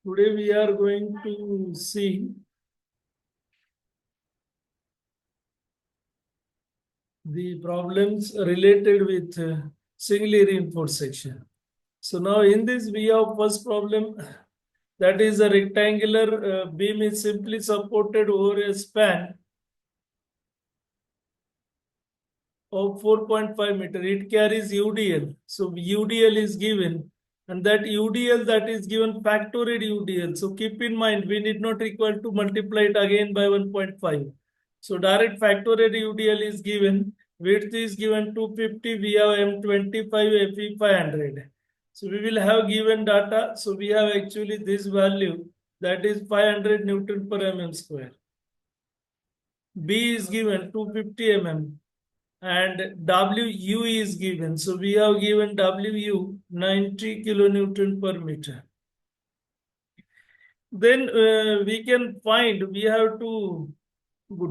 Today we are going to see the problems related with singly reinforced section. So now in this we have first problem, that is a rectangular beam is simply supported over a span of 4.5 meter. It carries UDL. So UDL is given, and that UDL that is given factorial UDL. So keep in mind we need not require to multiply it again by 1.5. So direct factorial UDL is given. Width is given 250. We have M25 Fe 500. So we will have given data. So we have actually this value, that is 500 Newton per mm square. B is given 250 mm and WU is given. So we have given WU 90 kilonewton per meter. Then we can find, we have to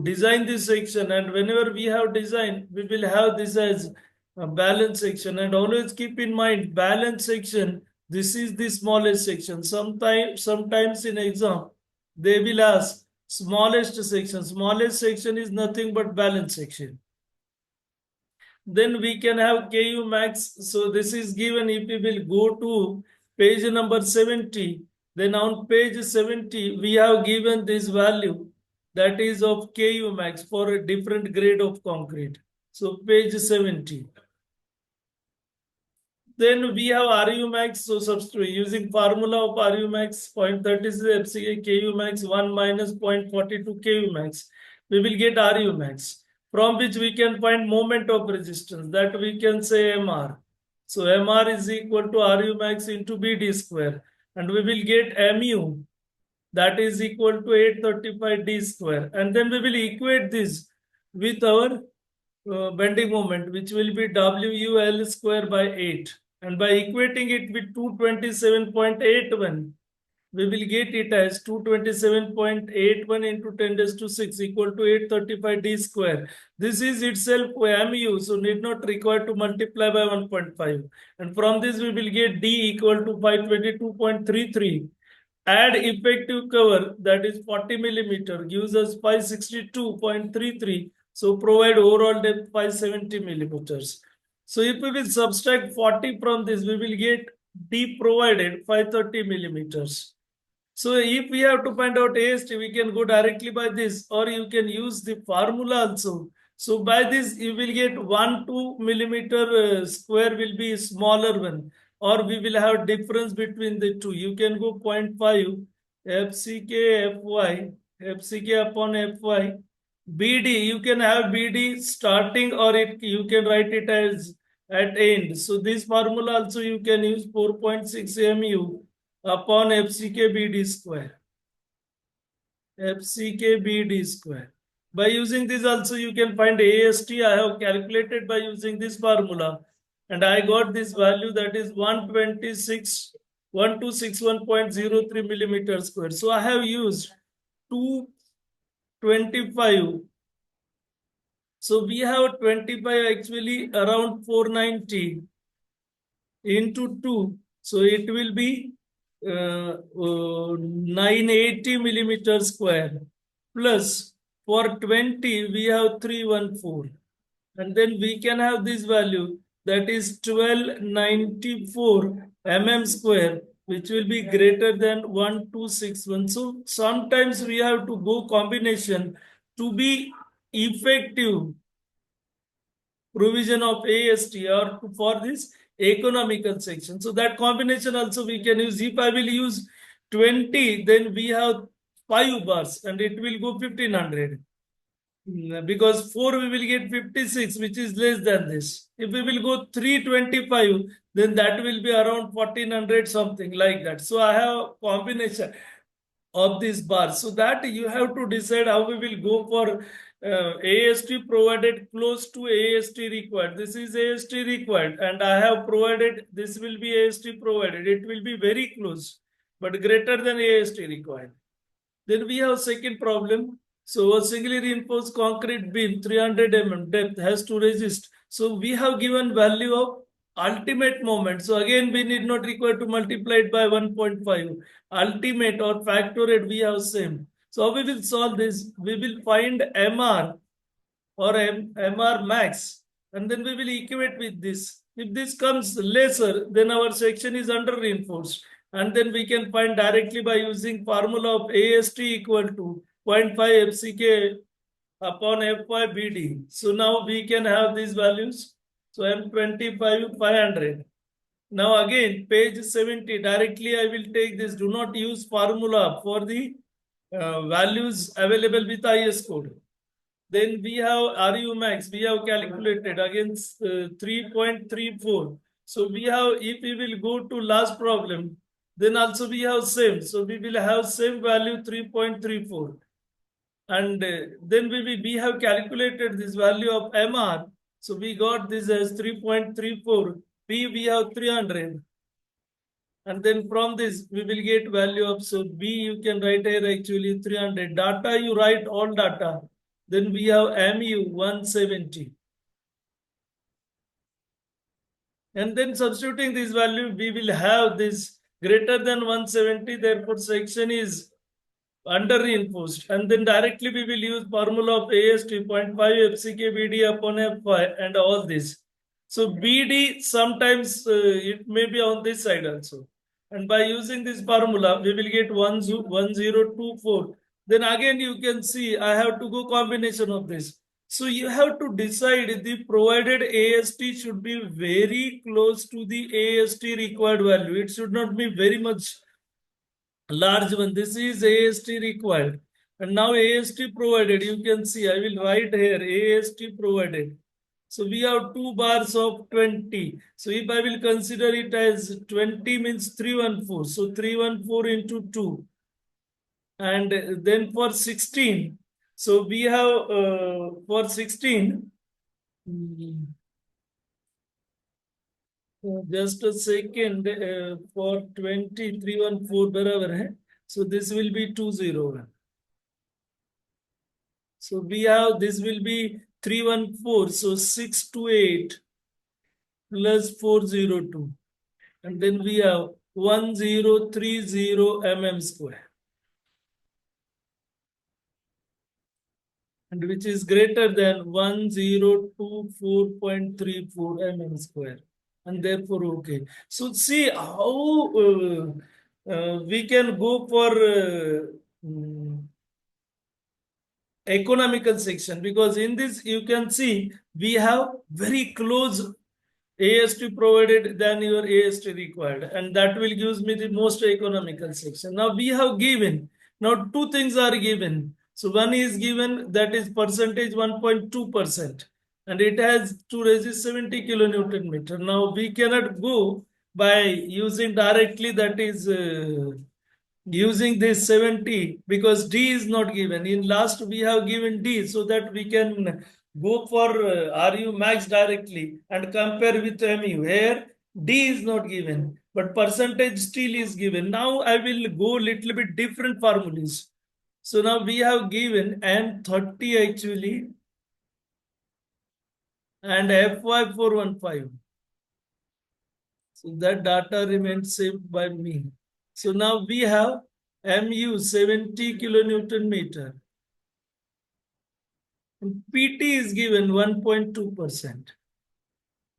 design this section, and whenever we have design, we will have this as a balance section. And always keep in mind, balance section, this is the smallest section. Sometimes in exam, they will ask smallest section. Smallest section is nothing but balance section. Then we can have KU max. So this is given if we will go to page number 70. Then on page 70, we have given this value, that is of KU max for a different grade of concrete. So page 70. Then we have RU max. So substitute using formula of RU max 0.36 FCA KU max 1 minus 0.42 KU max. We will get RU max, from which we can find moment of resistance, that we can say MR. So MR is equal to RU max into BD square, and we will get MU, that is equal to 835 D square. And then we will equate this with our bending moment, which will be WUL square by 8. And by equating it with 227.81, we will get it as 227.81 into 10 raised to 6 equal to 835 D square. This is itself MU, so need not require to multiply by 1.5. And from this we will get D equal to 522.33. Add effective cover, that is 40 millimeter, gives us 562.33. So provide overall depth 570 millimeters. So if we will subtract 40 from this, we will get D provided 530 millimeters. So if we have to find out AST, we can go directly by this, or you can use the formula also. So by this, you will get 2 millimeter square will be smaller one, or we will have difference between the two. You can go 0.5 FCK FY, FCK upon FY. BD, you can have BD starting, or you can write it as at end. So this formula also you can use 4.6 MU upon FCK square. FCK square. By using this also you can find AST. I have calculated by using this formula, and I got this value, that is 1261.03 millimeter square. So I have used 225. So we have 25 actually around 490 into 2. So it will be 980 millimeter square, plus for 20 we have 314, and then we can have this value, that is 1294 mm square, which will be greater than 1261. So sometimes we have to go combination to be effective provision of AST, or for this economical section. So that combination also we can use. If I will use 20, then we have 5 bars and it will go 1500. Because 4 we will get 56, which is less than this. If we will go 325, then that will be around 1400 something like that. So I have combination of these bars, so that you have to decide how we will go for AST provided close to AST required. This is AST required, and I have provided this will be AST provided. It will be very close, but greater than AST required. Then we have second problem. So a singly reinforced concrete beam 300 mm depth has to resist. So we have given value of ultimate moment. So again, we need not require to multiply it by 1.5. Ultimate or factor we have same. So how we will solve this? We will find MR or MR max, and then we will equate with this. If this comes lesser, then our section is under reinforced. And then we can find directly by using formula of AST equal to 0.5 FCK upon Fy BD. So now we can have these values. So M25 500. Now again, page 70, directly I will take this. Do not use formula for the values available with IS code. Then we have RU max, we have calculated against 3.34. So we have, if we will go to last problem, then also we have same. So we will have same value 3.34. And then we have calculated this value of MR. So we got this as 3.34. P we have 300. And then from this we will get value of, so B you can write here actually 300. Data you write all data. Then we have MU 170. And then substituting this value, we will have this greater than 170. Therefore, section is under reinforced. And then directly we will use formula of AS 2.5 FCK BD upon Fy and all this. So BD sometimes it may be on this side also. And by using this formula, we will get 1024. Then again you can see I have to go combination of this. So you have to decide the provided AST should be very close to the AST required value. It should not be very much large one. This is AST required. And now AST provided, you can see, I will write here AST provided. So we have 2 bars of 20. So if I will consider it as 20 means 314. So 314 into 2. And then for 16, so we have for 16, just a second, for 20, 314 बराबर है. So this will be 201. So we have, this will be 314. So 628 plus 402. And then we have 1030 mm square. And which is greater than 1024.34 mm square. And therefore, okay. So see how we can go for economical section, because in this you can see we have very close AST provided than your AST required, and that will give me the most economical section. Now we have given, now two things are given. So one is given, that is percentage 1.2%, and it has to resist 70 kilonewton meter. Now we cannot go by using directly, that is using this 70, because D is not given. In last we have given D, so that we can go for RU max directly and compare with MU. Here D is not given, but percentage still is given. Now I will go little bit different formulas. So now we have given M30 actually and FY415. So that data remains saved by me. So now we have MU 70 kilonewton meter. And PT is given 1.2%.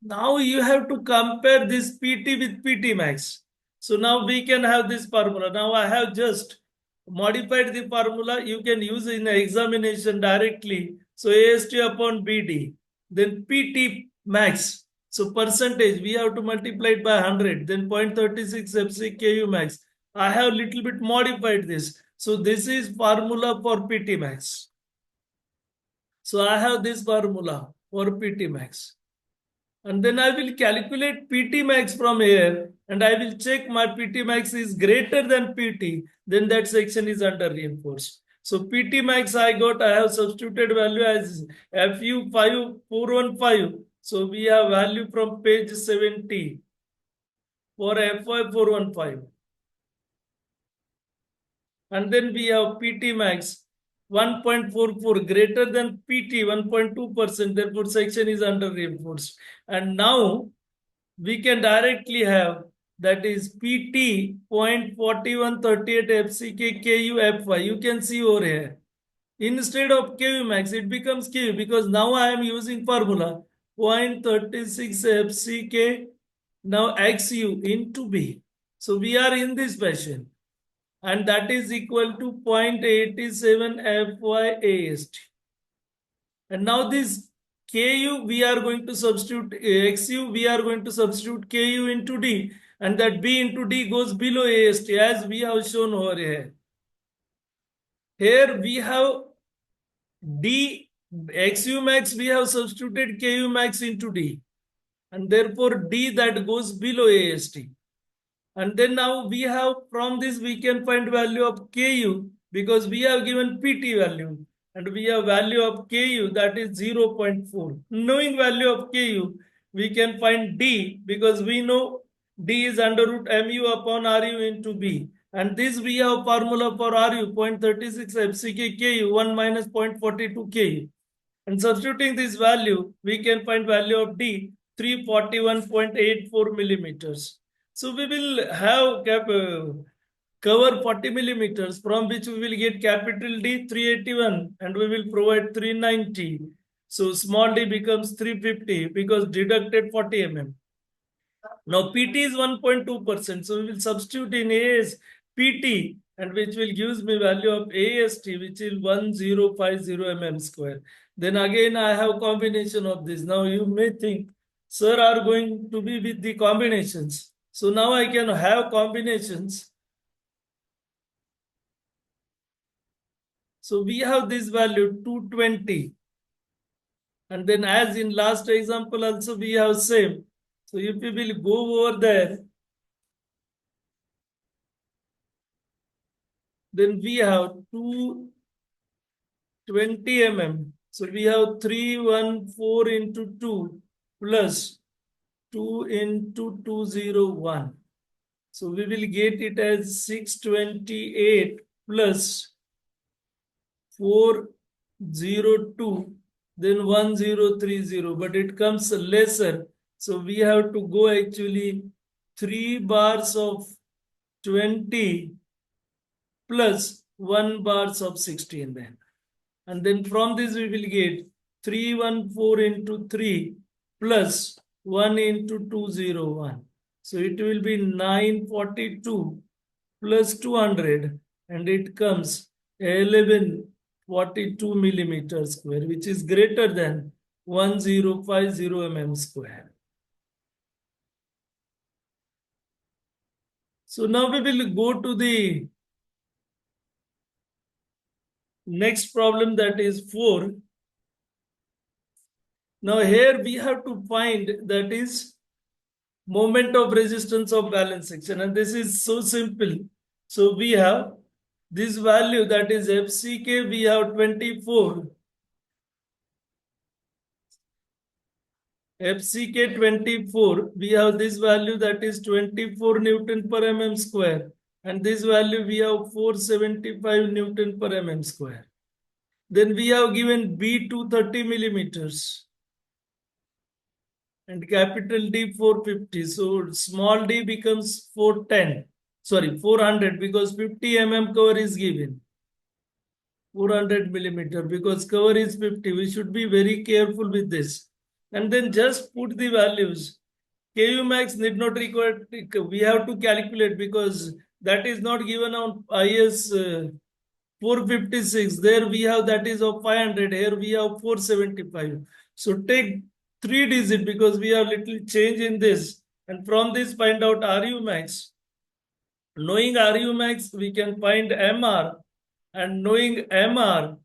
Now you have to compare this PT with PT max. So now we can have this formula. Now I have just modified the formula. You can use in the examination directly. So AST upon BD. Then PT max. So percentage, we have to multiply it by 100. Then 0.36 FCKU max. I have little bit modified this. So this is formula for PT max. So I have this formula for PT max. And then I will calculate PT max from here, and I will check my PT max is greater than PT, then that section is under reinforced. So PT max I got, I have substituted value as FU5415. So we have value from page 70 for FY415. And then we have PT max 1.44 greater than PT 1.2%. Therefore, section is under reinforced. And now we can directly have that is PT 0.4138 FCK KU FY. You can see over here. Instead of KU max, it becomes KU because now I am using formula 0.36 FCK now XU into B. So we are in this fashion, and that is equal to 0.87 FYAST. And now this KU we are going to substitute XU, we are going to substitute KU into D, and that B into D goes below AST as we have shown over here. Here we have D XU max, we have substituted KU max into D, and therefore D that goes below AST. And then now we have from this we can find value of KU because we have given PT value and we have value of KU that is 0.4. Knowing value of KU, we can find D because we know D is under root mu upon RU into B. And this we have formula for RU 0.36 FCK KU 1 minus 0.42 KU. And substituting this value, we can find value of D 341.84 millimeters. So we will have cover 40 millimeters from which we will get capital D 381 and we will provide 390. So small d becomes 350 because deducted 40 mm. Now PT is 1.2%. So we will substitute in AS PT and which will give me value of AST which is 1050 mm square. Then again I have combination of this. Now you may think, sir, are going to be with the combinations. So now I can have combinations. So we have this value 220. And then as in last example also we have same. So if we will go over there, then we have 220 mm. So we have 314 into 2 plus 2 into 201. So we will get it as 628 plus 402, then 1030, but it comes lesser. So we have to go actually 3 bars of 20 plus 1 bars of 16 then. And then from this we will get 314 into 3 plus 1 into 201. So it will be 942 plus 200 and it comes 1142 millimeters square, which is greater than 1050 mm square. So now we will go to the next problem, that is 4. Now here we have to find that is moment of resistance of balance section, and this is so simple. So we have this value that is FCK, we have 24. FCK 24, we have this value that is 24 Newton per mm square. And this value we have 475 Newton per mm square. Then we have given B 230 millimeters. And capital D 450. So small d becomes 410. Sorry, 400 because 50 mm cover is given. 400 millimeter because cover is 50. We should be very careful with this. And then just put the values. KU max need not require, we have to calculate because that is not given on IS 456. There we have that is of 500. Here we have 475. So take 3 digit because we have little change in this. And from this find out RU max. Knowing RU max, we can find MR. And knowing MR,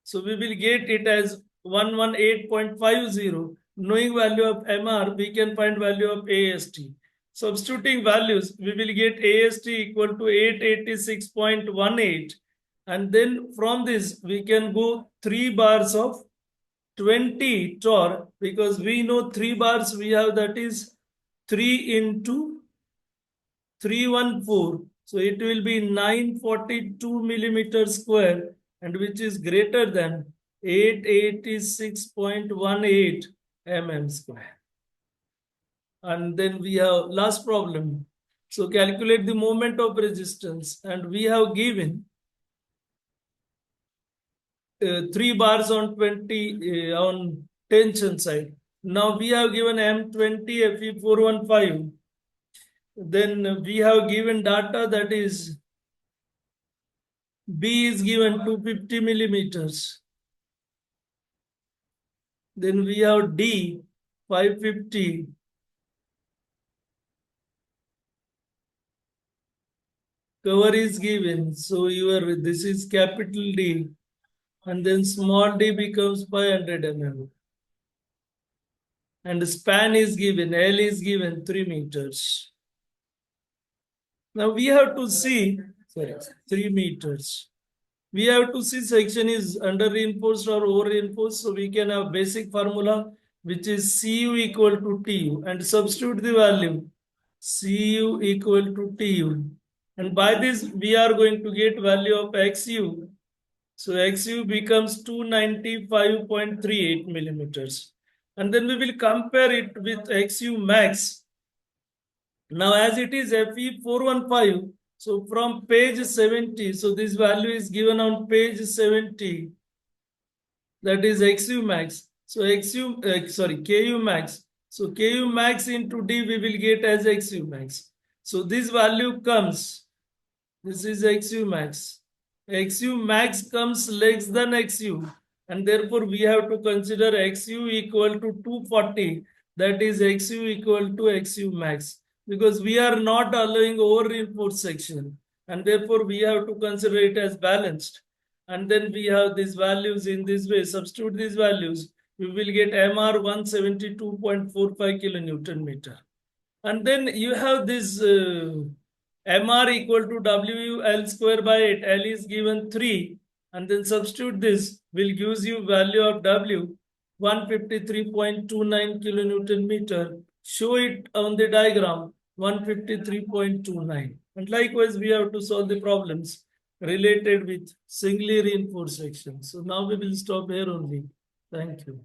so we will get it as 118.50. Knowing value of MR, we can find value of AST. Substituting values, we will get AST equal to 886.18. And then from this, we can go 3 bars of 20 torr because we know 3 bars we have that is 3 into 314. So it will be 942 millimeters square and which is greater than 886.18 mm square. And then we have last problem. So calculate the moment of resistance, and we have given 3 bars on 20 on tension side. Now we have given M20 Fe415. Then we have given data that is B is given 250 millimeters. Then we have D 550. Cover is given. So this is capital D, and then small d becomes 500 mm. And span is given, L is given 3 meters. Now we have to see, sorry, 3 meters. We have to see section is under reinforced or over reinforced. So we can have basic formula, which is Cu equal to Tu, and substitute the value. Cu equal to Tu. And by this, we are going to get value of Xu. So Xu becomes 295.38 millimeters. And then we will compare it with Xu max. Now, as it is Fe415, so from page 70, so this value is given on page 70, that is Xu max. So Ku max. So Ku max into D we will get as Xu max. So this value comes, this is Xu max. Xu max comes less than Xu, and therefore we have to consider Xu equal to 240, that is Xu equal to Xu max, because we are not allowing over reinforced section, and therefore we have to consider it as balanced. And then we have these values in this way, substitute these values, we will get MR 172.45 kilonewton meter. And then you have this MR equal to WU L square by 8. L is given 3. And then substitute this, will gives you value of W 153.29 kilonewton meter. Show it on the diagram 153.29. And likewise, we have to solve the problems related with singly reinforced section. So now we will stop here only. Thank you.